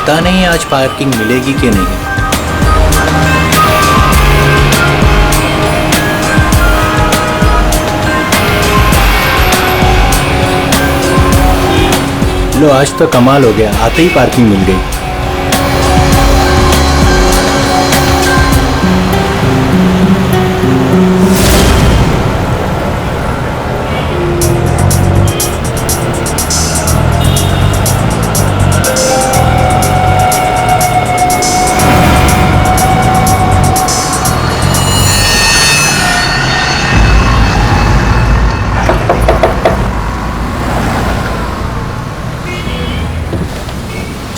पता नहीं आज पार्किंग मिलेगी कि नहीं। लो, आज तो कमाल हो गया, आते ही पार्किंग मिल गई।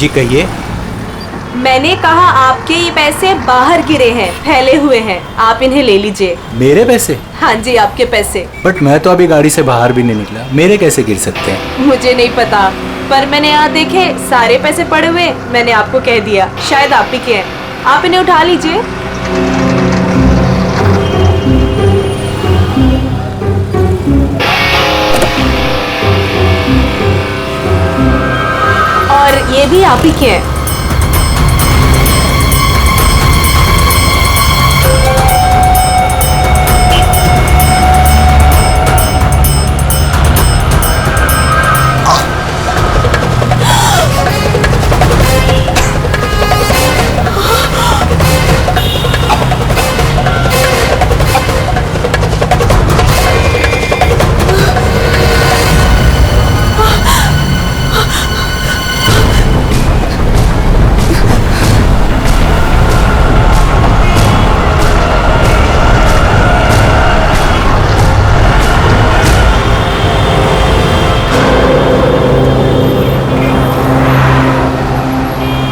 जी कहिए। मैंने कहा आपके ये पैसे बाहर गिरे हैं, फैले हुए हैं, आप इन्हें ले लीजिए। मेरे पैसे? हाँ जी, आपके पैसे। बट मैं तो अभी गाड़ी से बाहर भी नहीं निकला, मेरे कैसे गिर सकते हैं? मुझे नहीं पता, पर मैंने यहाँ देखे सारे पैसे पड़े हुए, मैंने आपको कह दिया, शायद आप ही के हैं। आप इन्हें उठा लीजिए। और ये भी आप ही के हैं।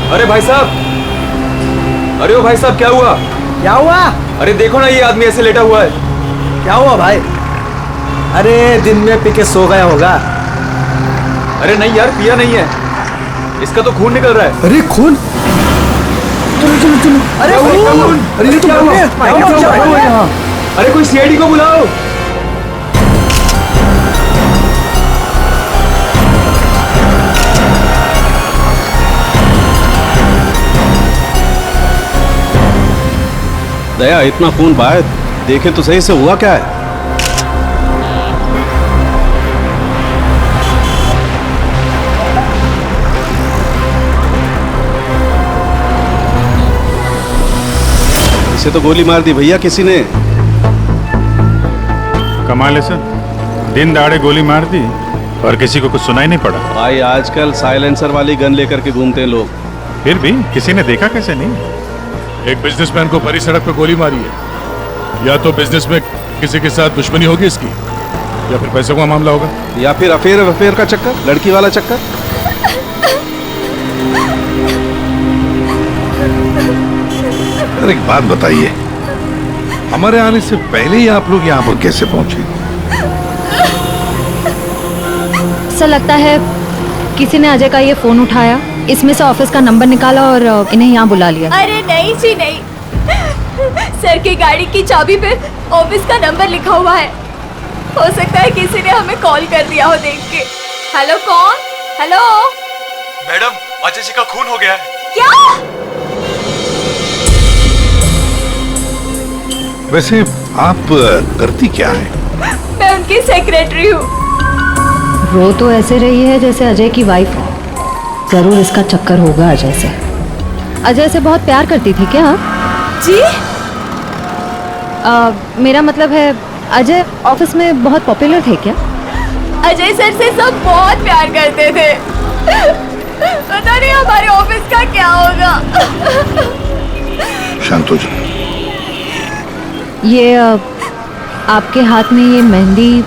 अरे भाई साहब, अरे ओ भाई साहब, क्या हुआ? क्या हुआ? अरे देखो ना, ये आदमी ऐसे लेटा हुआ है। क्या हुआ भाई? अरे दिन में पी के सो गया होगा। अरे नहीं यार, पिया नहीं है, इसका तो खून निकल रहा है। अरे खून? चलो चलो चलो। अरे खून! अरे ये तो क्या हुआ? अरे कोई सीआईडी को बुलाओ। दया, इतना खून बाहर देखे तो सही से हुआ क्या है? इसे तो गोली मार दी भैया किसी ने। कमाल है सर, दिन दहाड़े गोली मार दी और किसी को कुछ सुनाई नहीं पड़ा। भाई आजकल साइलेंसर वाली गन लेकर के घूमते हैं लोग। फिर भी किसी ने देखा कैसे नहीं? एक बिजनेसमैन को भरी सड़क पर गोली मारी है। या तो बिजनेस में किसी के साथ दुश्मनी होगी इसकी, या फिर पैसों का मामला होगा, या फिर अफेयर का चक्कर, लड़की वाला चक्कर। अरे एक बात बताइए, हमारे आने से पहले ही आप लोग यहाँ पर कैसे पहुंचे? ऐसा लगता है किसी ने अजय का ये फोन उठाया, इसमें से ऑफिस का नंबर निकाला और इन्हें यहाँ बुला लिया। अरे नहीं जी नहीं, सर की गाड़ी की चाबी पे ऑफिस का नंबर लिखा हुआ है। हो सकता है किसी ने हमें कॉल कर दिया हो देख के। हेलो, कौन? हेलो मैडम, अजय जी का खून हो गया है। क्या? वैसे आप करती क्या है? मैं उनकी सेक्रेटरी हूँ। रो तो ऐसे रही है जैसे अजय की वाइफ है। जरूर इसका चक्कर होगा अजय से। अजय से बहुत प्यार करती थी क्या आप? जी? मेरा मतलब है अजय ऑफिस में बहुत पॉपुलर थे क्या? अजय सर से सब बहुत प्यार करते थे। पता नहीं हमारे ऑफिस का क्या होगा। शांत हो जा। ये आपके हाथ में ये मेहंदी?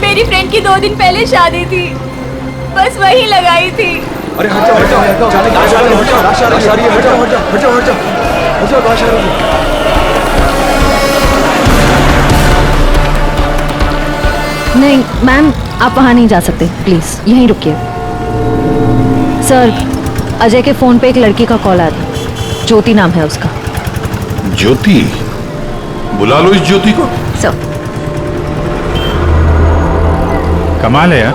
मेरी फ्रेंड की 2 दिन पहले शादी थी, बस वही लगाई थी। अरे हट जाओ, हट जाओ, हट जाओ। नहीं मैम, आप वहाँ नहीं जा सकते, प्लीज यहीं रुकिए। सर, अजय के फोन पे एक लड़की का कॉल आया था, ज्योति नाम है उसका। ज्योति? बुला लो इस ज्योति को। सर। कमाल है यार,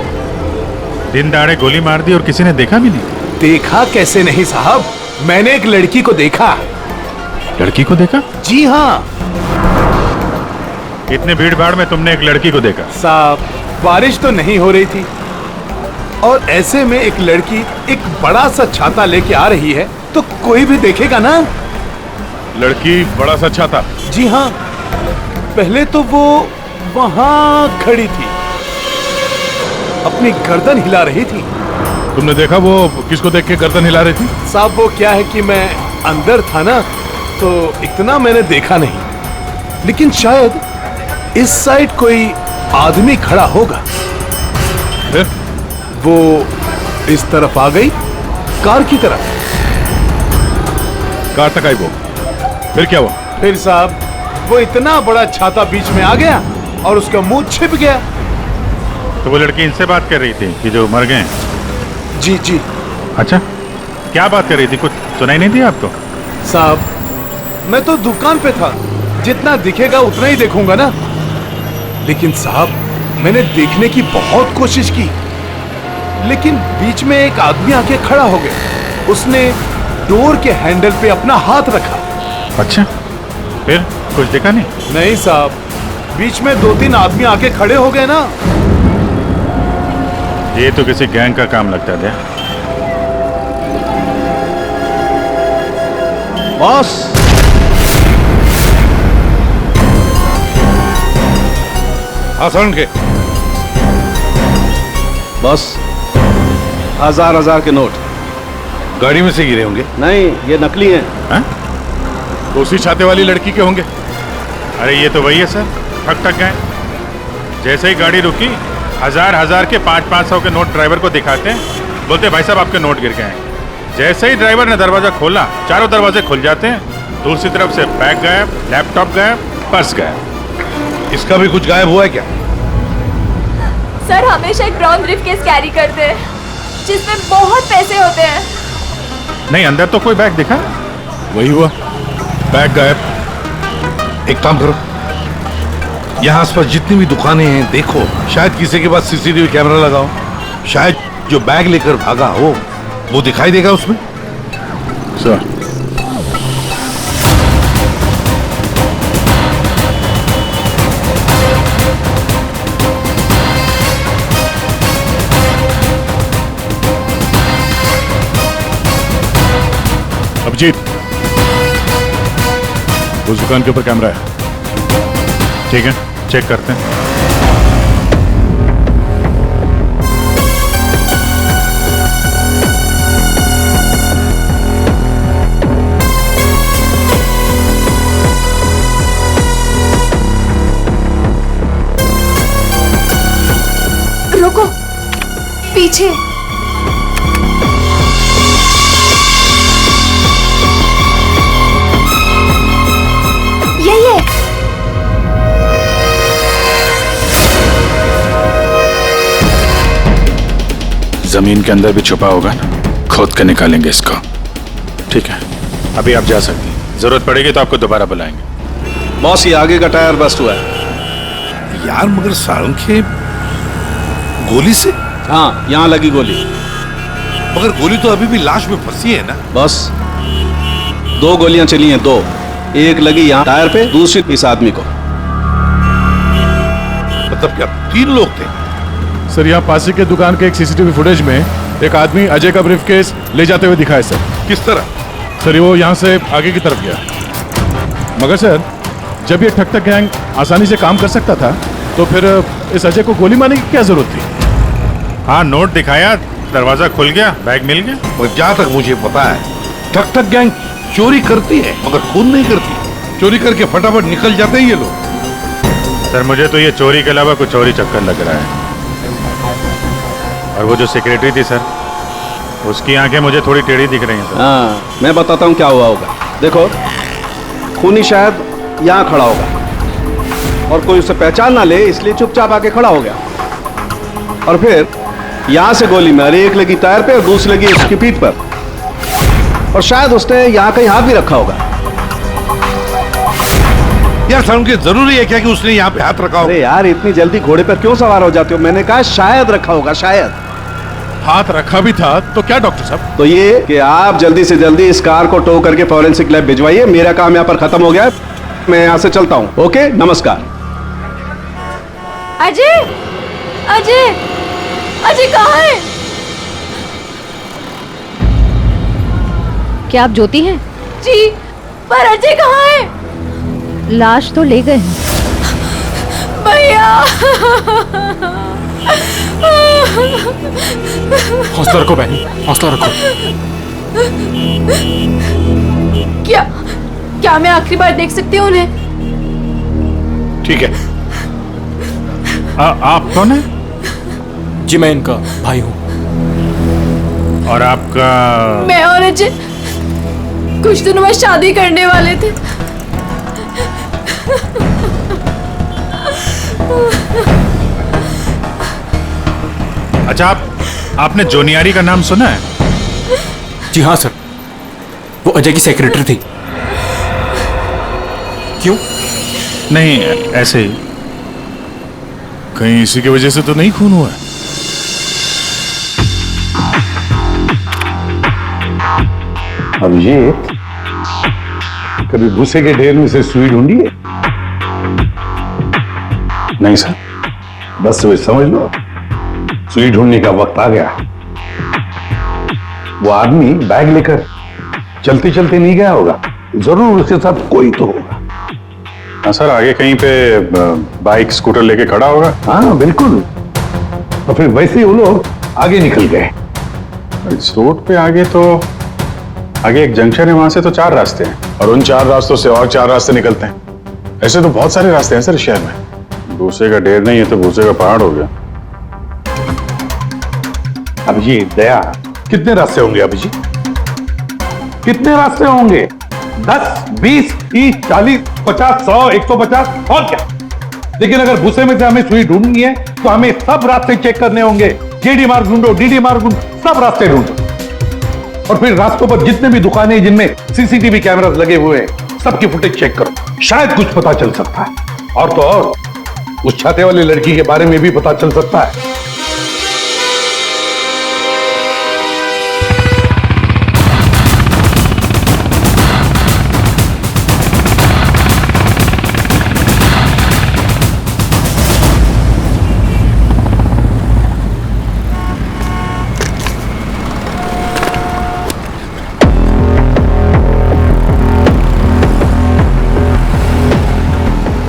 दिन दहाड़े गोली मार दी और किसी ने देखा भी नहीं। देखा कैसे नहीं साहब, मैंने एक लड़की को देखा। लड़की को देखा? जी हाँ इतनी भीड़ भाड़ में तुमने एक लड़की को देखा? साहब, बारिश तो नहीं हो रही थी और ऐसे में एक लड़की एक बड़ा सा छाता लेके आ रही है तो कोई भी देखेगा ना। लड़की बड़ा सा छाता? जी हाँ, पहले तो वो वहां खड़ी थी, अपनी गर्दन हिला रही थी। तुमने देखा वो किसको देख के गर्दन हिला रही थी? साहब वो क्या है कि मैं अंदर था ना तो इतना मैंने देखा नहीं, लेकिन शायद इस साइड कोई आदमी खड़ा होगा। फिर? वो इस तरफ आ गई, कार की तरफ। कार तक आई वो, फिर क्या हुआ? फिर साहब वो इतना बड़ा छाता बीच में आ गया और उसका मुंह छिप गया। तो वो लड़की इनसे बात कर रही थी कि जो मर गए? जी जी अच्छा, क्या बात कर रही थी? कुछ सुनाई नहीं दिया आपको? साहब मैं तो दुकान पे था, जितना दिखेगा उतना ही देखूंगा ना। लेकिन साहब मैंने देखने की बहुत कोशिश की, लेकिन बीच में एक आदमी आके खड़ा हो गया। उसने डोर के हैंडल पे अपना हाथ रखा। अच्छा, फिर कुछ देखा नहीं? नहीं साहब, बीच में 2-3 आदमी आके खड़े हो गए ना। ये तो किसी गैंग का काम लगता है। बॉस, आसान के बॉस, 1000 के नोट। गाड़ी में से गिरे होंगे? नहीं, ये नकली हैं। हाँ? तो उसी छाते वाली लड़की के होंगे। अरे ये तो वही है सर, ठक गए। जैसे ही गाड़ी रुकी, 1000 के 500 के नोट ड्राइवर को दिखाते हैं, बोलते भाई साहब आपके नोट गिर गए हैं। जैसे ही ड्राइवर ने दरवाजा खोला, चारों दरवाजे खुल जाते हैं। दूसरी तरफ से बैग गायब, लैपटॉप गायब, पर्स गायब। इसका भी कुछ गायब हुआ है क्या? सर हमेशा एक ब्राउन ब्रीफकेस कैरी करते हैं जिसमें बहुत पैसे होते हैं। नहीं, अंदर तो कोई बैग दिखा? वही हुआ, बैग गायब। एक काम करो, यहाँ आसपास जितनी भी दुकानें हैं देखो, शायद किसी के पास सीसीटीवी कैमरा लगाओ। शायद जो बैग लेकर भागा हो वो दिखाई देगा उसमें। सर, अभिजीत, उस दुकान के ऊपर कैमरा है। ठीक है, चेक करते हैं। रुको, पीछे। यही है। जमीन के अंदर भी छुपा होगा ना, खोद के निकालेंगे इसको। ठीक है, अभी आप जा सकते हैं। जरूरत पड़ेगी तो आपको दोबारा बुलाएंगे। बॉस, ये आगे का टायर बस्ट हुआ है। यार मगर सारंगे, गोली से? हाँ, यहाँ लगी गोली। मगर गोली तो अभी भी लाश में फंसी है ना? बस 2 गोलियां चली हैं, 2। एक लगी यहाँ टायर पे, दूसरी इस आदमी को। मतलब क्या 3 लोग थे? सर यहाँ पासी के दुकान के एक सीसीटीवी फुटेज में एक आदमी अजय का ब्रीफकेस ले जाते हुए दिखा है सर। किस तरह? सर वो यहाँ से आगे की तरफ गया, मगर सर जब ये ठक गैंग आसानी से काम कर सकता था तो फिर इस अजय को गोली मारने की क्या जरूरत थी? हाँ, नोट दिखाया, दरवाजा खुल गया, बैग मिल गया। और जहाँ तक मुझे पता है, ठक गैंग चोरी करती है मगर खून नहीं करती। चोरी करके फटाफट निकल जाते हैं ये लोग। सर मुझे तो ये चोरी के अलावा कुछ और ही चक्कर लग रहा है। और वो जो सेक्रेटरी थी सर, उसकी आंखें मुझे थोड़ी टेढ़ी दिख रही हैं सर। हाँ, मैं बताता हूँ क्या हुआ होगा। देखो, खूनी शायद यहाँ खड़ा होगा और कोई उसे पहचान ना ले, इसलिए चुपचाप आके खड़ा हो गया। और फिर यहाँ से गोली मारी, एक लगी टायर पे और दूसरी लगी उसकी पीठ पर। और शायद उसने यहाँ कहीं हाथ भी रखा होगा। यार सारंगे, जरूरी है क्या कि उसने यहाँ पे हाथ रखा हो? अरे यार, इतनी जल्दी घोड़े पर क्यों सवार हो जाते हो? मैंने कहा शायद रखा होगा, शायद। हाथ रखा भी था तो क्या डॉक्टर साहब? तो ये कि आप जल्दी से जल्दी इस कार को टो करके फॉरेंसिक लैब भिजवाइए। मेरा काम यहाँ पर खत्म हो गया है, मैं यहाँ से चलता हूँ। ओके, नमस्कार। अजय, अजय, अजय कहाँ है? क्या आप ज्योति हैं? जी, पर अजय कहाँ है? लाश तो ले गए हैं। भैया, हौसला रखो बहन, हौसला रखो। क्या क्या मैं आखिरी बार देख सकती हूँ उन्हें? ठीक है। आप कौन है? जी मैं इनका भाई हूँ। और आपका? मैं और अजय कुछ दिनों में शादी करने वाले थे। अच्छा, आपने जोनियारी का नाम सुना है? जी हाँ सर, वो अजय की सेक्रेटरी थी। क्यों? नहीं, ऐसे ही। कहीं इसी की वजह से तो नहीं खून हुआ है? अभिजीत, कभी भूसे के ढेर में से सुई ढूंढी है? नहीं सर। बस वे समझ लो, सुई ढूंढने का वक्त आ गया। वो आदमी बैग लेकर चलते चलते नहीं गया होगा, जरूर उसके साथ कोई तो होगा। हाँ सर, आगे कहीं पे बाइक स्कूटर लेके खड़ा होगा। हाँ बिल्कुल। और फिर वैसे ही वो लोग आगे निकल गए। इस रोड पे आगे तो आगे एक जंक्शन है, वहां से तो 4 रास्ते हैं, और उन 4 रास्तों से और 4 रास्ते निकलते हैं। ऐसे तो बहुत सारे रास्ते हैं सर शहर में। भूसे का ढेर नहीं है तो भूसे का पहाड़ हो गया। अभिजीत, दया, कितने रास्ते होंगे अभिजीत? कितने रास्ते होंगे? 10, 20, 30, 40, 50, 100, 150 और क्या? लेकिन अगर भूसे में से हमें सुई ढूंढनी है तो हमें सब रास्ते चेक करने होंगे। जेडी मार्ग ढूंढो, डीडी मार्ग ढूंढो, सब रास्ते ढूंढो। और फिर रास्तों पर जितने भी दुकानें जिनमें सीसीटीवी कैमरास लगे हुए हैं, सबकी फुटेज चेक करो, शायद कुछ पता चल सकता है। और तो और उस छाते वाली लड़की के बारे में भी पता चल सकता है।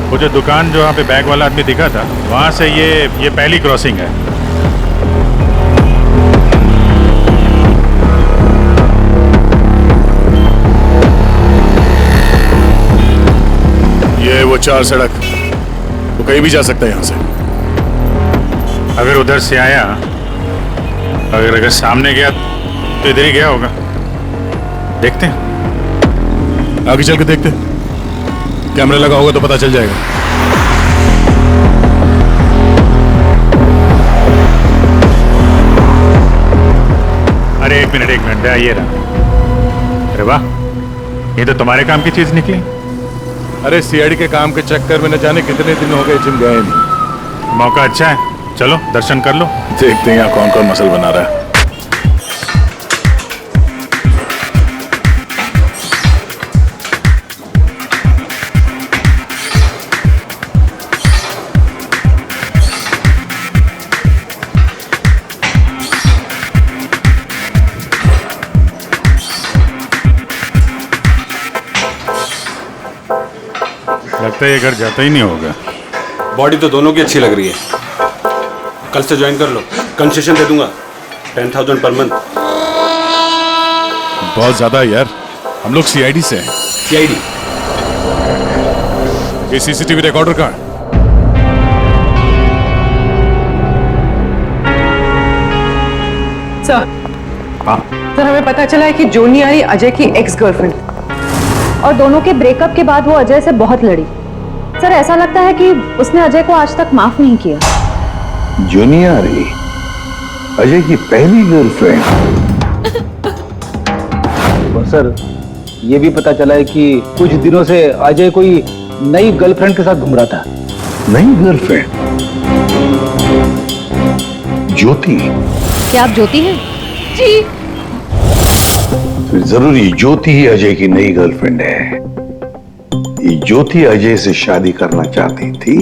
वो जो दुकान जो वहाँ पे बैग वाला आदमी दिखा था, वहां से ये पहली क्रॉसिंग है। ये वो 4 सड़क, वो कहीं भी जा सकता है यहाँ से। अगर उधर से आया, अगर सामने गया तो इधर ही गया होगा। देखते हैं, आगे चल के देखते हैं। कैमरा लगा होगा तो पता चल जाएगा। अरे एक मिनट ये रहा। अरे वाह, ये तो तुम्हारे काम की चीज निकली। अरे सीआईडी के काम के चक्कर में न जाने कितने दिन हो गए जिम गए नहीं। मौका अच्छा है, चलो दर्शन कर लो। देखते हैं यहाँ कौन कौन मसल बना रहा है। लगता है ये घर जाता ही नहीं होगा। बॉडी तो दोनों की अच्छी लग रही है। कल से ज्वाइन कर लो, कंसेशन दे दूंगा 10,000 पर मंथ। बहुत ज्यादा है यार, हम लोग सीआईडी से हैं। सीआईडी? ये सीसीटीवी रिकॉर्डर कहाँ है? सर, सर हमें पता चला है कि जोनियारी अजय की एक्स गर्लफ्रेंड, और दोनों के ब्रेकअप के बाद वो अजय से बहुत लड़ी। सर ऐसा लगता है कि उसने अजय को आज तक माफ नहीं किया। जोनियारी अजय की पहली गर्लफ्रेंड? और सर ये भी पता चला है कि कुछ दिनों से अजय कोई नई गर्लफ्रेंड के साथ घूम रहा था। नई गर्लफ्रेंड? ज्योति? क्या आप ज्योति हैं? जी। फिर जरूर ये ज्योति ही अजय की नई गर्लफ्रेंड है। ये ज्योति अजय से शादी करना चाहती थी।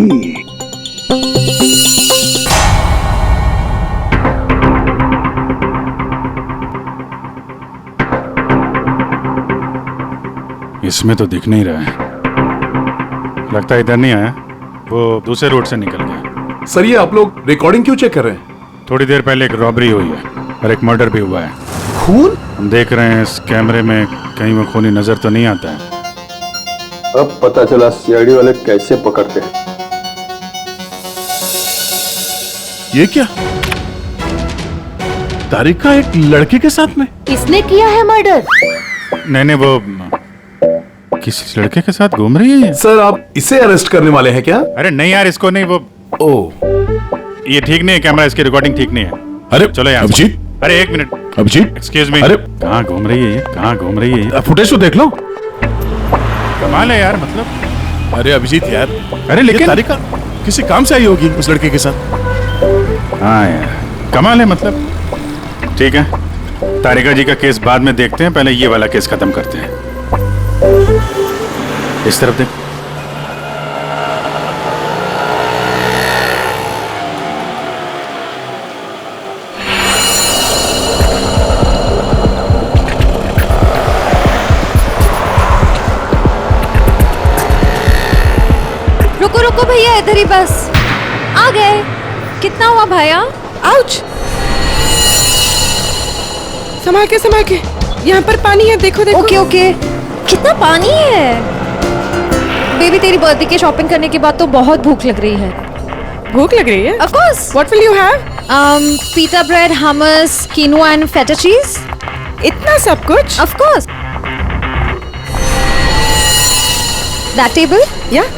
इसमें तो दिख नहीं रहा है, लगता है इधर नहीं आया, वो दूसरे रोड से निकल गया। सर ये आप लोग रिकॉर्डिंग क्यों चेक कर रहे हैं? थोड़ी देर पहले एक रॉबरी हुई है और एक मर्डर भी हुआ है। खून? हम देख रहे हैं इस कैमरे में कहीं वो खूनी नजर तो नहीं आता है। अब पता चला सीआईडी वाले कैसे पकड़ते हैं। ये क्या? तारिका एक लड़के के साथ में? किसने किया है मर्डर? नहीं, वो किसी लड़के के साथ घूम रही है ये। सर आप इसे अरेस्ट करने वाले हैं क्या? अरे नहीं यार, इसको नहीं। वो ये ठीक नहीं है, कैमरा इसकी रिकॉर्डिंग ठीक नहीं है। अरे चलो यार। अभिजीत, अरे एक मिनट, अभिजीत, एक्सक्यूज मी। अरे कहाँ घूम रही है ये? कहाँ घूम रही है ये? फुटेज तो देख लो। कमाल है यार, मतलब। अरे अभिजीत यार, अरे लेकिन तारिका किसी काम से आई होगी उस लड़के के साथ। हाँ यार, कमाल है मतलब। ठीक है, तारिका जी का केस बाद में देखते हैं, पहले ये वाला केस खत्म करते हैं। इस तरफ देख। रुको रुको भैया, इधर ही बस। आ गए। कितना हुआ भैया? आउच! संभाल के, यहाँ पर पानी है, देखो देखो। Okay okay. कितना पानी है? बेबी तेरी बर्थडे की शॉपिंग करने के बाद तो बहुत भूख लग रही है। भूख लग रही है? Of course. What will you have? Pita bread, hummus, quinoa and feta cheese. इतना सब कुछ? Of course. That table? Yeah.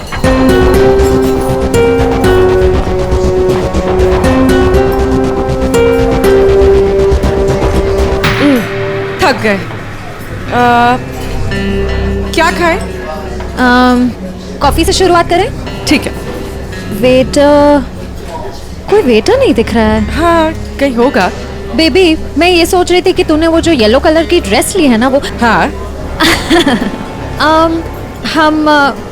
थक गए। क्या खाएं? कॉफी से शुरुआत करें? ठीक है। वेटर, कोई वेटर नहीं दिख रहा है। हाँ, कहीं होगा। बेबी मैं ये सोच रही थी कि तूने वो जो येलो कलर की ड्रेस ली है ना, वो। हाँ। हम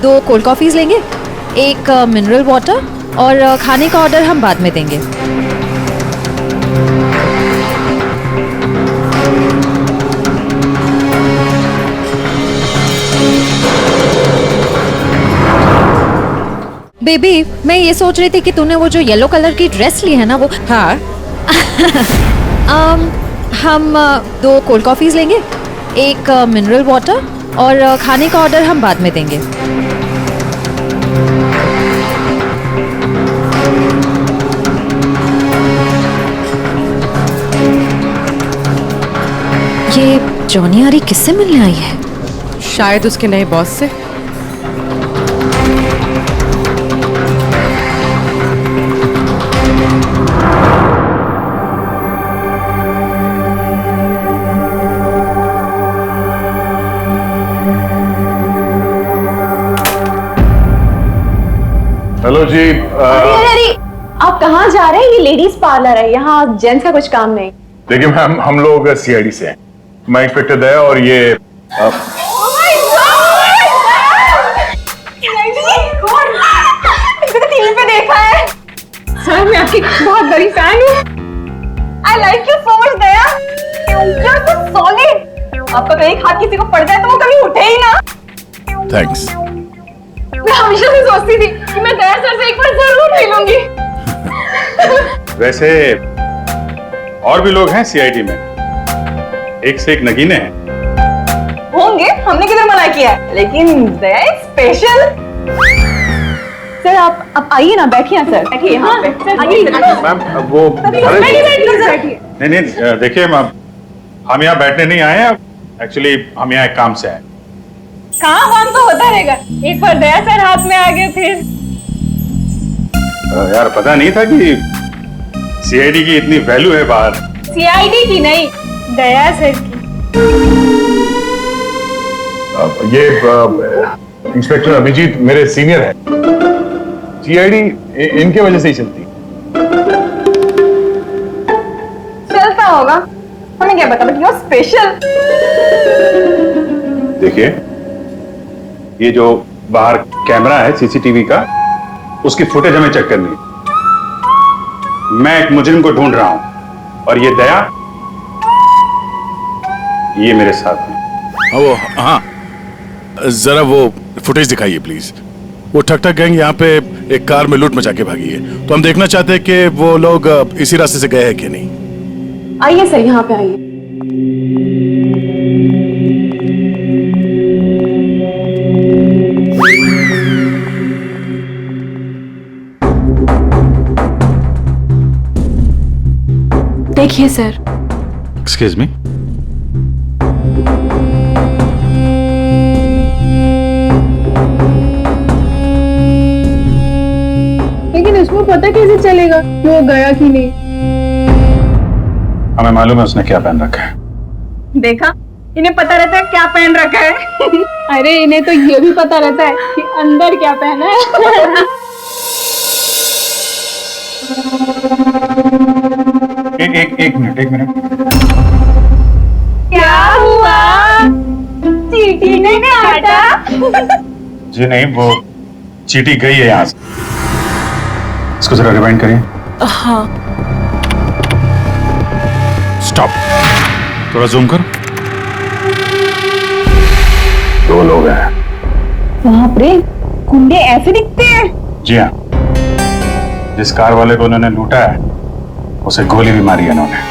2 कोल्ड कॉफीज लेंगे, एक मिनरल वाटर, और खाने का ऑर्डर हम बाद में देंगे। बेबी मैं ये सोच रही थी कि तूने वो जो येलो कलर की ड्रेस ली है ना, वो। हाँ। हम 2 कोल्ड कॉफीज लेंगे, एक मिनरल वाटर, और खाने का ऑर्डर हम बाद में देंगे। ये जॉनी आरी किससे मिलने आई है? शायद उसके नए बॉस से। हेलो जी। अरे आप कहाँ जा रहे हैं? ये लेडीज पार्लर है, यहाँ जेंट्स का कुछ काम नहीं। देखिए मैम, हम लोग सीआईडी से हैं। मैं इंस्पेक्टर दया और ये टीवी पे देखा है सर, मैं आपकी बहुत बड़ी फैन हूँ। I like you so much Daya, you're so solid। आपका तो एक हाथ किसी को पड़ जाए तो वो कभी उठे ही ना। थैंक्स। मैं हमेशा से सोचती थी कि मैं दया सर से एक बार जरूर मिलूंगी। वैसे और भी लोग हैं सीआईडी में, एक से एक नगीने हैं। होंगे, हमने किधर मना किया है, लेकिन दया इज स्पेशल। सर आप आइए ना, बैठिए ना सर, बैठिए यहाँ पे। मैम वो बैठिए। नहीं देखिए मैम, हम यहाँ बैठने नहीं आए हैं, एक्चुअली हम यहाँ एक काम से आए। काम तो होता रहेगा, एक बार दया सर हाथ में आ गए फिर। यार पता नहीं था कि सीआईडी की इतनी वैल्यू है बाहर। सीआईडी की नहीं, दया सर की। ये इंस्पेक्टर अभिजीत मेरे सीनियर है। सीआईडी इनके वजह से ही चलती। चल होगा, हमें क्या पता, बट यू आर स्पेशल। देखिए, ये जो बाहर कैमरा है सीसीटीवी का, उसकी फुटेज हमें चेक करनी है। मैं एक मुजरिम को ढूंढ रहा हूं और ये दया, ये मेरे साथ है। हाँ, जरा वो फुटेज दिखाइए प्लीज। वो ठक ठक गैंग यहाँ पे एक कार में लूट मचा के भागी है, तो हम देखना चाहते हैं कि वो लोग इसी रास्ते से गए हैं कि नहीं। आइए सर, यहाँ पे आइए। देखिए सर। Excuse me. लेकिन इसको पता कैसे चलेगा वो गया कि नहीं? हमें मालूम है उसने क्या पहन रखा है। देखा, इन्हें पता रहता है क्या पहन रखा है। अरे इन्हें तो ये भी पता रहता है कि अंदर क्या पहना है। एक मिनट। क्या हुआ? चीटी ने काटा? जी नहीं, वो चीटी गई है यहाँ से। इसको जरा रिवाइंड करिए। हाँ। स्टॉप, थोड़ा जूम कर। 2 लोग हैं। बाप रे, गुंडे ऐसे दिखते हैं? जी हाँ, जिस कार वाले को उन्होंने लूटा है उसे गोली भी मारी है इन्होंने।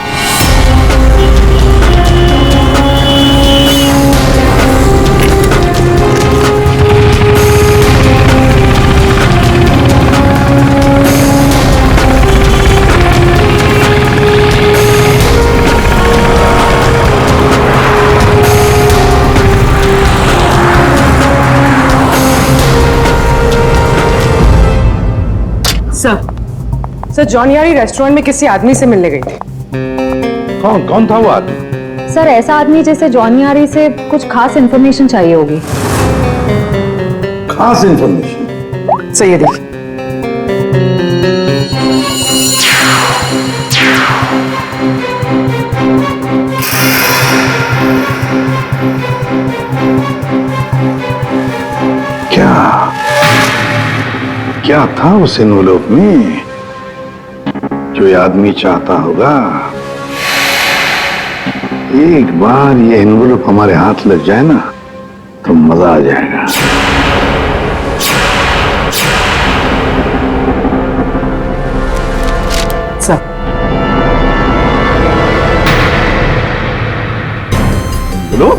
सर, जॉन यारी रेस्टोरेंट में किसी आदमी से मिलने गई थी। कौन था वो आदमी? सर, ऐसा आदमी जैसे जॉनी आरी से कुछ खास इन्फॉर्मेशन चाहिए होगी। खास इन्फॉर्मेशन? सही है, देखिए। क्या था उस एनवेलप में जो ये आदमी चाहता होगा? एक बार ये एनवेलप हमारे हाथ लग जाए ना तो मजा आ जाएगा। सर, बोलो।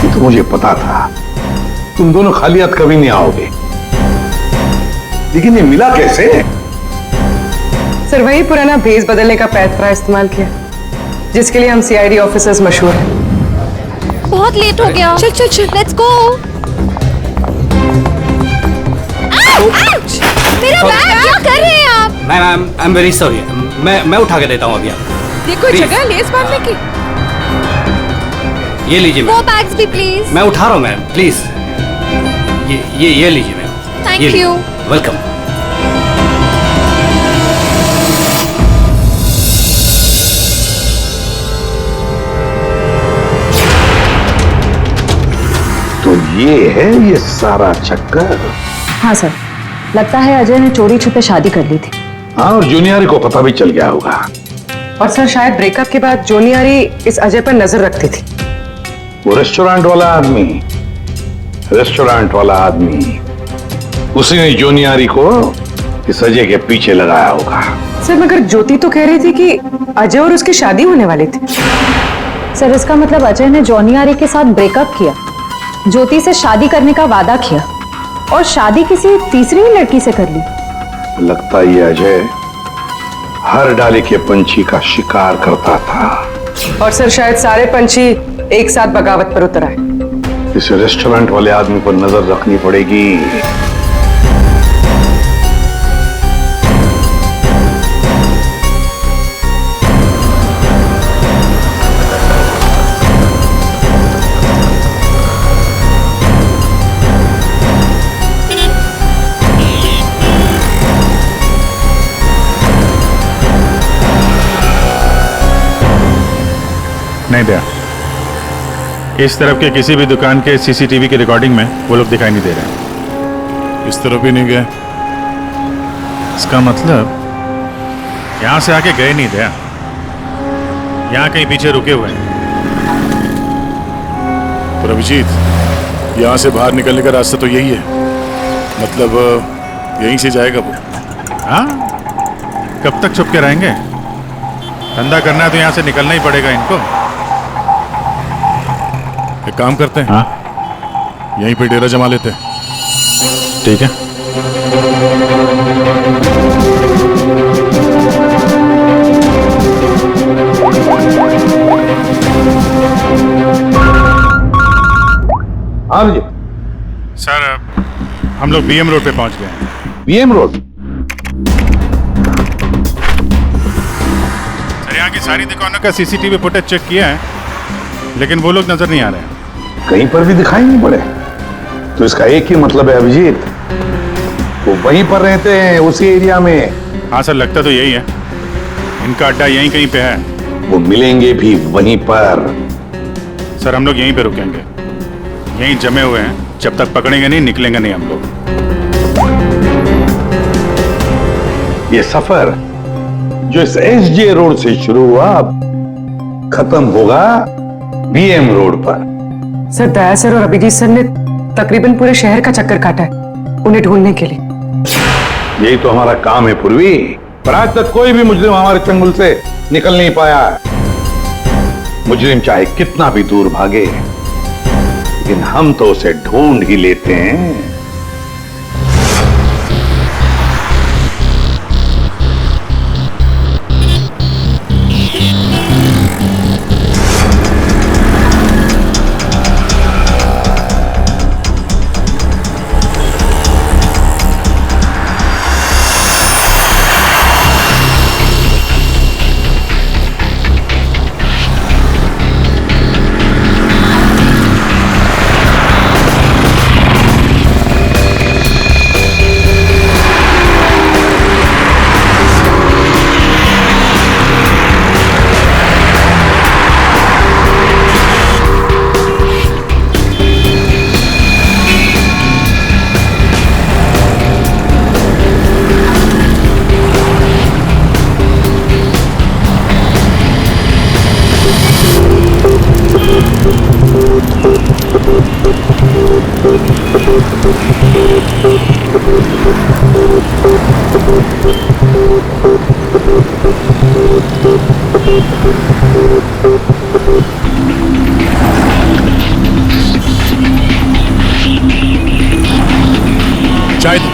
ये तो मुझे पता था, तुम दोनों खाली हाथ कभी नहीं आओगे, लेकिन ये मिला कैसे? सर, वही पुराना भेस बदलने का पैतरा इस्तेमाल किया जिसके लिए हम सीआईडी ऑफिसर्स मशहूर हैं। बहुत लेट हो गया। चल चल चल, लेट्स गो। मेरा बैग, क्या कर रहे हैं आप? Ma'am, I am very sorry. मैं उठा के देता हूँ अभी आपको। ये कोई जगह लेस बांधने की? ये लीजिए वो मैम। बैग्स भी प्लीज। मैं उठा रहा हूँ मैम, प्लीज। ये लीजिए मैम। Thank you. वेलकम। तो ये है ये सारा चक्कर। हाँ सर, लगता है अजय ने चोरी छुपे शादी कर ली थी। हाँ, और जूनियर को पता भी चल गया होगा। और सर, शायद ब्रेकअप के बाद जोनियारी इस अजय पर नजर रखती थी। वो रेस्टोरेंट वाला आदमी, उसी ने जूनियरी को इस अजय के पीछे लगाया होगा। सर, मगर ज्योति तो कह रही थी कि अजय और उसकी शादी होने वाली थी। सर, इसका मतलब अजय ने जॉनी आरी के साथ ब्रेकअप किया, ज्योति से शादी करने का वादा किया और शादी किसी तीसरी लड़की से कर ली। लगता ये अजय हर डाले के पंछी का शिकार करता था। और सर, शायद सारे पंछी एक साथ बगावत पर उतर आए। इस रेस्टोरेंट वाले आदमी पर नजर रखनी पड़ेगी। नहीं दिया। इस तरफ के किसी भी दुकान के सीसीटीवी की रिकॉर्डिंग में वो लोग दिखाई नहीं दे रहे हैं। इस तरफ भी नहीं गए। इसका मतलब यहां से आके गए नहीं दया, यहां कहीं पीछे रुके हुए हैं। पर अभिजीत, यहाँ से बाहर निकलने का रास्ता तो यही है, मतलब यहीं से जाएगा वो। हाँ, कब तक छुप के रहेंगे? धंधा करना है तो यहाँ से निकलना ही पड़ेगा इनको। एक काम करते हैं, हाँ, यहीं पे डेरा जमा लेते हैं। ठीक है। हाँ जी सर, हम लोग बीएम रोड पे पहुंच गए हैं। BM road? सर, यहाँ की सारी दुकानों का सीसीटीवी फुटेज चेक किया है, लेकिन वो लोग नजर नहीं आ रहे हैं। कहीं पर भी दिखाई नहीं पड़े। तो इसका एक ही मतलब है अभिजीत, वो वहीं पर रहते हैं, उसी एरिया में। हाँ सर, लगता तो यही है। इनका अड्डा यहीं कहीं पे है। वो मिलेंगे भी वहीं पर। सर, हम लोग यहीं पे रुकेंगे, यहीं जमे हुए हैं। जब तक पकड़ेंगे नहीं, निकलेंगे नहीं हम लोग। ये सफर जो इस एसजे रोड से शुरू हुआ, खत्म होगा बीएम रोड पर। सर, दया सर और अभिजीत सर ने तकरीबन पूरे शहर का चक्कर काटा है उन्हें ढूंढने के लिए। यही तो हमारा काम है पूर्वी, पर आज तक कोई भी मुजरिम हमारे चंगुल से निकल नहीं पाया। मुजरिम चाहे कितना भी दूर भागे, लेकिन हम तो उसे ढूंढ ही लेते हैं। चाय दो।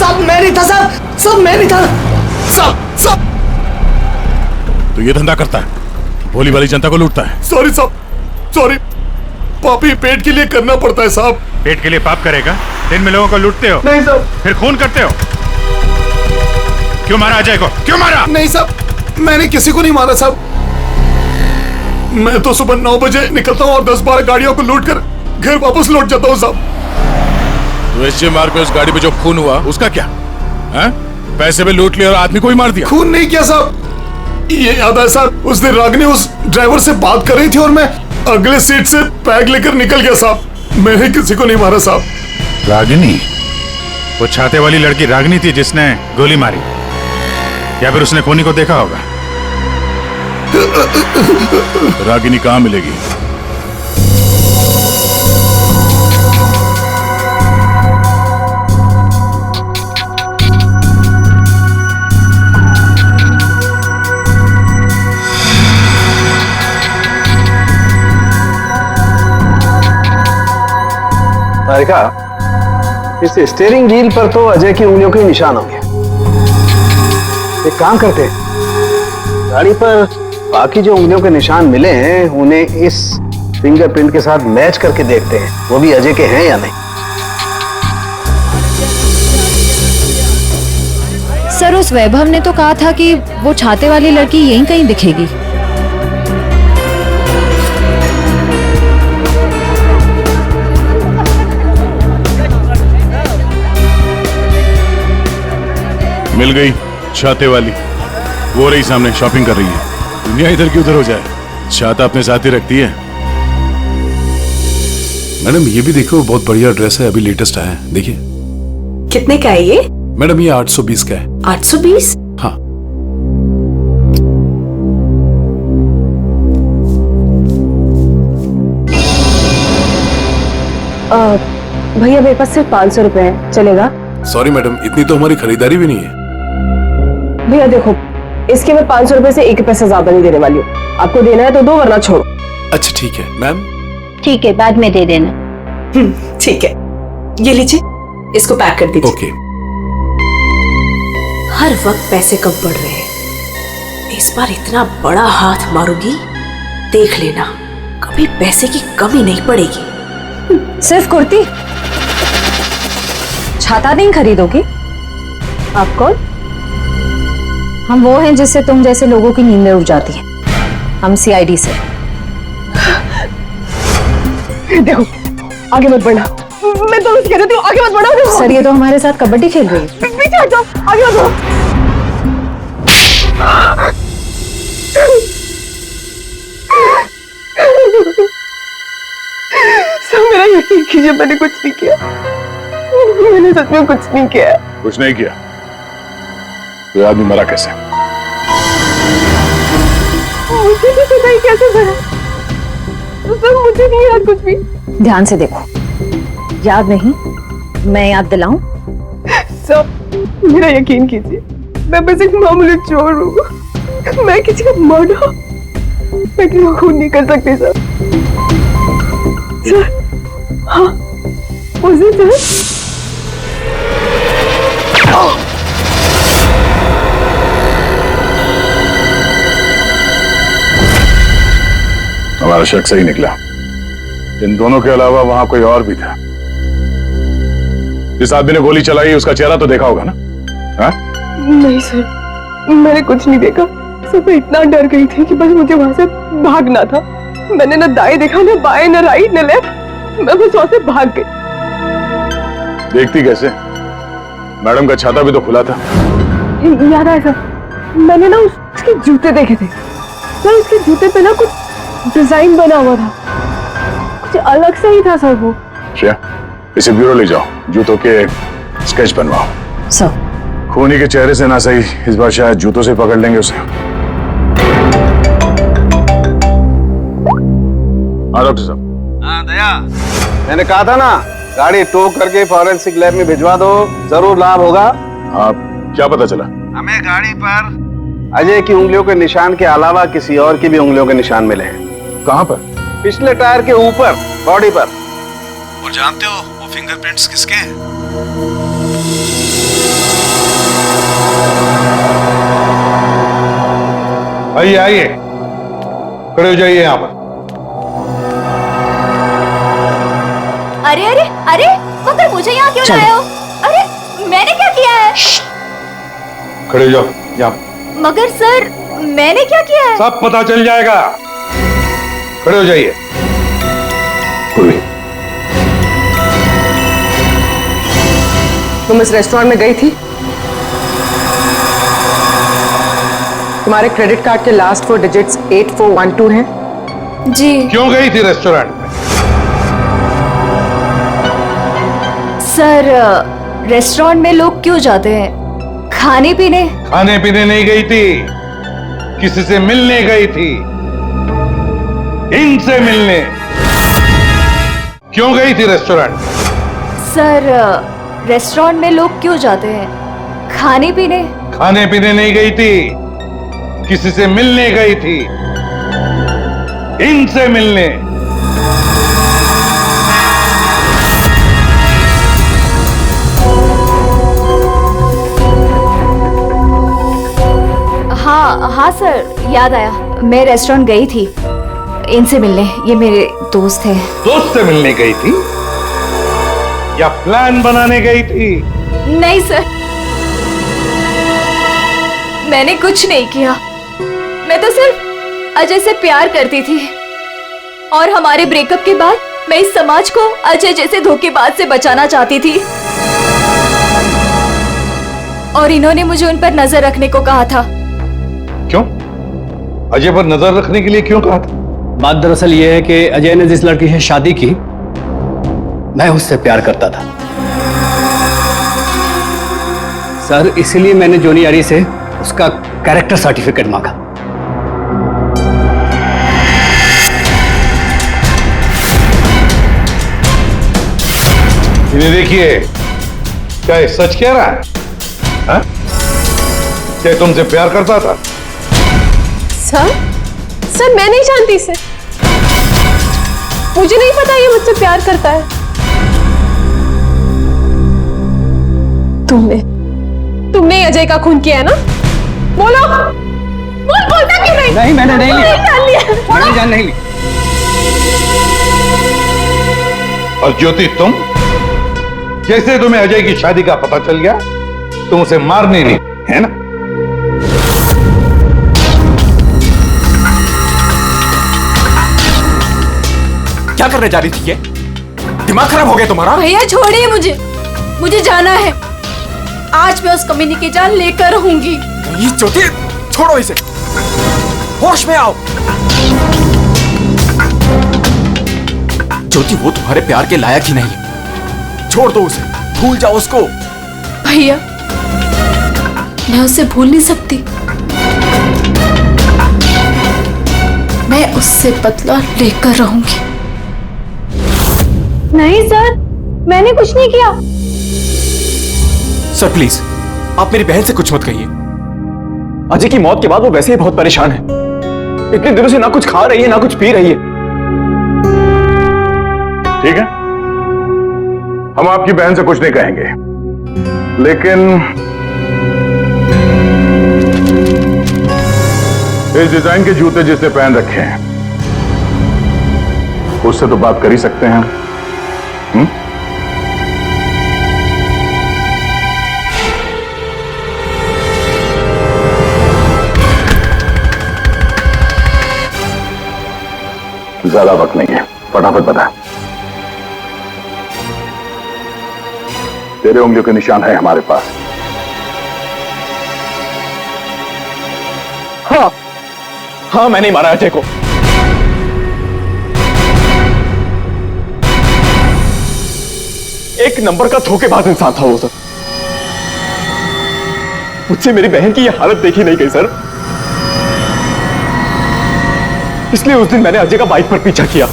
साहब मैं नहीं था साहब मैं नहीं था साहब। तो ये धंधा करता है, भोली वाली जनता को लूटता है। सॉरी साहब, सॉरी। पापी पेट के लिए करना पड़ता है साहब। पेट के लिए पाप करेगा? दिन में लोगों को लूटते हो? नहीं साहब। फिर खून करते हो? क्यों मारा अजय को? क्यों मारा? नहीं साहब, मैंने किसी को नहीं मारा साहब। मैं तो सुबह 9 बजे निकलता हूँ और 10-12 गाड़ियों को लूट कर घर वापस लौट जाता हूँ साहब। तो एसजे मार्ग पे उस गाड़ी पे जो खून हुआ उसका क्या है? पैसे में लूट लिया और आदमी को ही मार दिया। खून नहीं किया साहब, ये याद है साहब, उस दिन रागिनी उस ड्राइवर से बात कर रही थी और मैं अगले सीट से बैग लेकर निकल गया साहब। मैंने किसी को नहीं मारा साहब। रागिनी? वो छाते वाली लड़की रागिनी थी जिसने गोली मारी, या फिर उसने खूनी को देखा होगा? रागिनी कहाँ मिलेगी? तारिका, इस स्टीयरिंग व्हील पर तो अजय की उंगलियों के निशान होंगे। एक काम करते हैं, गाड़ी पर बाकी जो उंगलियों के निशान मिले हैं उन्हें इस फिंगरप्रिंट के साथ मैच करके देखते हैं वो भी अजय के हैं या नहीं। सर उस वैभव ने तो कहा था कि वो छाते वाली लड़की यहीं कहीं दिखेगी। मिल गई छाते वाली, वो रही सामने शॉपिंग कर रही है। दुनिया इधर की उधर हो जाए, छाता अपने साथ ही रखती है। मैडम ये भी देखो, बहुत बढ़िया ड्रेस है, अभी लेटेस्ट आया है, देखिए। कितने का है ये? मैडम ये 820 का है। 820? हाँ। भैया मेरे पास सिर्फ 500 रुपए है, चलेगा? सॉरी मैडम, इतनी तो हमारी खरीदारी भी नहीं है। भैया देखो, इसके मैं 500 रुपए से 1 पैसा ज्यादा नहीं देने वाली हूँ। आपको देना है तो दो, वरना छोड़ो। अच्छा ठीक है मैम। ठीक है, बाद में दे देना। ठीक है, ये लीजिए, इसको पैक कर दीजिए। ओके। हर वक्त पैसे कम पड़ रहे हैं, इस बार इतना बड़ा हाथ मारूंगी, देख लेना, कभी पैसे की कमी नहीं पड़ेगी। सिर्फ कुर्ती? छाता नहीं खरीदोगी? आप कौन? हम वो हैं जिससे तुम जैसे लोगों की नींदें उड़ जाती हैं। हम सीआईडी से। देखो, आगे मत बढ़ना। मैं तो कह रही हूँ, आगे मत बढ़ो। सर ये तो हमारे साथ कबड्डी खेल रही है। पीछे हट जाओ, आगे मत बढ़ो। सब मेरा यकीन कीजिए, मैंने कुछ नहीं किया। मैंने सच में कुछ नहीं किया। कुछ नहीं किया? तो आदमी मरा कैसे? मुझे भी पता ही कैसे मरा। सर मुझे नहीं याद कुछ भी। ध्यान से देखो, याद नहीं? मैं याद दिलाऊं? सर मेरा यकीन कीजिए, मैं बस एक मामूली चोर हूँ। मैं किसी का मर्डर, मैं किसी को खून नहीं कर सकती सर। सर हाँ, उस दिन सर हमारा शक सही निकला। इन दोनों के अलावा वहां कोई और भी था। जिस आदमी ने गोली चलाई उसका चेहरा तो देखा होगा ना? हा? नहीं सर, मैंने कुछ नहीं देखा। सर मैं इतना डर गई थी कि बस मुझे वहां से भागना था। मैंने ना दाएं देखा, ना बाएं, ना राइट, ना लेफ्ट। मैं बस वहां से भाग गई। देखती कैसे? मैडम का छाता भी तो खुला था। याद आया सर, मैंने ना उसके जूते देखे थे। सर उसके जूते पे ना कुछ डिजाइन बना हुआ था, कुछ अलग से ही था सर वो। श्रेया, इसे ब्यूरो ले जाओ, जूतों के स्केच बनवाओ। सर खूनी के चेहरे से ना सही, इस बार शायद जूतों से पकड़ लेंगे उसे। हाँ डॉक्टर साहब। हाँ दया, मैंने कहा था ना, गाड़ी टो करके फॉरेंसिक लैब में भिजवा दो, जरूर लाभ होगा। आप क्या पता चला? हमें गाड़ी पर अजय की उंगलियों के निशान के अलावा किसी और की भी उंगलियों के निशान मिले हैं। कहाँ पर? पिछले टायर के ऊपर, बॉडी पर। और जानते हो वो फिंगरप्रिंट्स किसके हैं? आइए आइए, खड़े हो जाइए यहां पर। अरे अरे अरे, मगर मुझे यहाँ क्यों लाए हो? अरे मैंने क्या किया है? खड़े हो जाओ यहाँ। मगर सर मैंने क्या किया है? सब पता चल जाएगा। खड़े हो जाइए। तुम इस रेस्टोरेंट में गई थी? तुम्हारे क्रेडिट कार्ड के लास्ट 4 डिजिट्स 8412 हैं? जी। क्यों गई थी रेस्टोरेंट में? सर रेस्टोरेंट में लोग क्यों जाते हैं? खाने पीने। खाने पीने नहीं गई थी, किसी से मिलने गई थी। इनसे मिलने। क्यों गई थी रेस्टोरेंट? सर रेस्टोरेंट में लोग क्यों जाते हैं? खाने पीने। खाने पीने नहीं गई थी, किसी से मिलने गई थी। इनसे मिलने। हाँ हाँ सर, याद आया, मैं रेस्टोरेंट गई थी इनसे मिलने। ये मेरे दोस्त हैं। दोस्त से मिलने गई थी या प्लान बनाने गई थी? नहीं सर, मैंने कुछ नहीं किया। मैं तो सिर्फ अजय से प्यार करती थी और हमारे ब्रेकअप के बाद मैं इस समाज को अजय जैसे धोखेबाज से बचाना चाहती थी और इन्होंने मुझे उन पर नजर रखने को कहा था। क्यों? अजय पर नजर रखने के लिए क्यों कहा था? बात दरअसल ये है कि अजय ने जिस लड़की से शादी की, मैं उससे प्यार करता था सर, इसीलिए मैंने जोनी आरी से उसका कैरेक्टर सर्टिफिकेट मांगा। इन्हें देखिए, क्या ये सच कह रहा है? हा? क्या तुमसे प्यार करता था? सर मैं नहीं जानती इसे। मुझे नहीं पता ये मुझसे प्यार करता है। तुमने अजय का खून किया है ना? बोलो। बोलता क्यों नहीं? नहीं, मैंने नहीं लिया। जान लिया। मैंने जान नहीं ली। और ज्योति, तुम जैसे तुम्हें अजय की शादी का पता चल गया, तुम उसे मारने नहीं, है ना? क्या करने जा रही थी ये? दिमाग खराब हो गया तुम्हारा? भैया छोड़िए मुझे जाना है। आज मैं उस कमीनी की जान लेकर रहूंगी। ये ज्योति, छोड़ो इसे, होश में आओ। ज्योति, वो तुम्हारे प्यार के लायक ही नहीं है। छोड़ दो उसे, भूल जाओ उसको। भैया मैं उसे भूल नहीं सकती। मैं उससे बदला लेकर रहूंगी। नहीं सर, मैंने कुछ नहीं किया। सर प्लीज, आप मेरी बहन से कुछ मत कहिए। अजय की मौत के बाद वो वैसे ही बहुत परेशान है। इतने दिनों से ना कुछ खा रही है ना कुछ पी रही है। ठीक है, हम आपकी बहन से कुछ नहीं कहेंगे, लेकिन इस डिजाइन के जूते जिसने पहन रखे हैं उससे तो बात कर ही सकते हैं। ज्यादा वक्त नहीं है, फटाफट बता। तेरे उंगलियों के निशान है हमारे पास। हाँ, मैंने ही मारा अजय को। एक नंबर का धोखेबाज इंसान था वो सर। मुझसे मेरी बहन की ये हालत देखी नहीं गई सर, इसलिए उस दिन मैंने अजय का बाइक पर पीछा किया।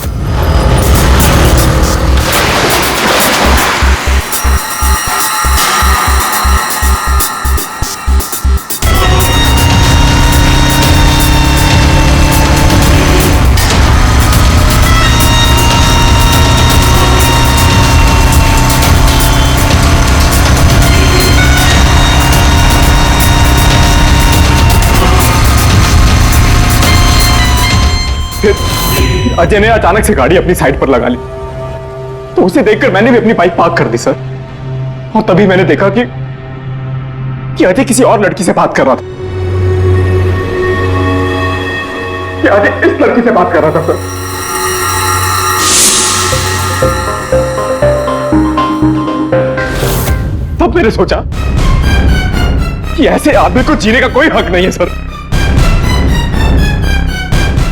अजय ने अचानक से गाड़ी अपनी साइड पर लगा ली, तो उसे देखकर मैंने भी अपनी बाइक पार्क कर दी सर। और तभी मैंने देखा कि अजय किसी और लड़की से बात कर रहा था, कि अजय इस लड़की से बात कर रहा था सर। तब मैंने सोचा कि ऐसे आदमी को जीने का कोई हक नहीं है सर।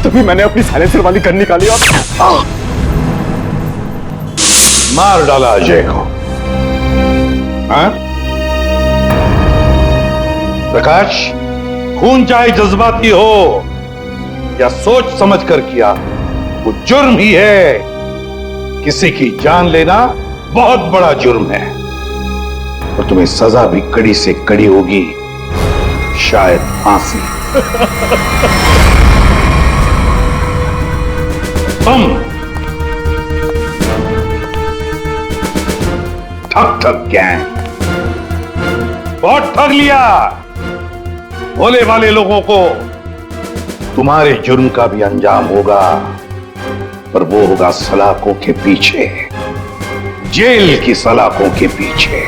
तभी मैंने अपनी साइलेंसर वाली गन निकाली और मार डाला अजय को। हाँ? प्रकाश, खून चाहे जज्बाती हो या सोच समझ कर किया, वो जुर्म ही है। किसी की जान लेना बहुत बड़ा जुर्म है और तुम्हें सजा भी कड़ी से कड़ी होगी, शायद फांसी। तुम ठग गैंग बहुत ठग लिया। भोले वाले लोगों को तुम्हारे जुर्म का भी अंजाम होगा, पर वो होगा सलाखों के पीछे, जेल की सलाखों के पीछे।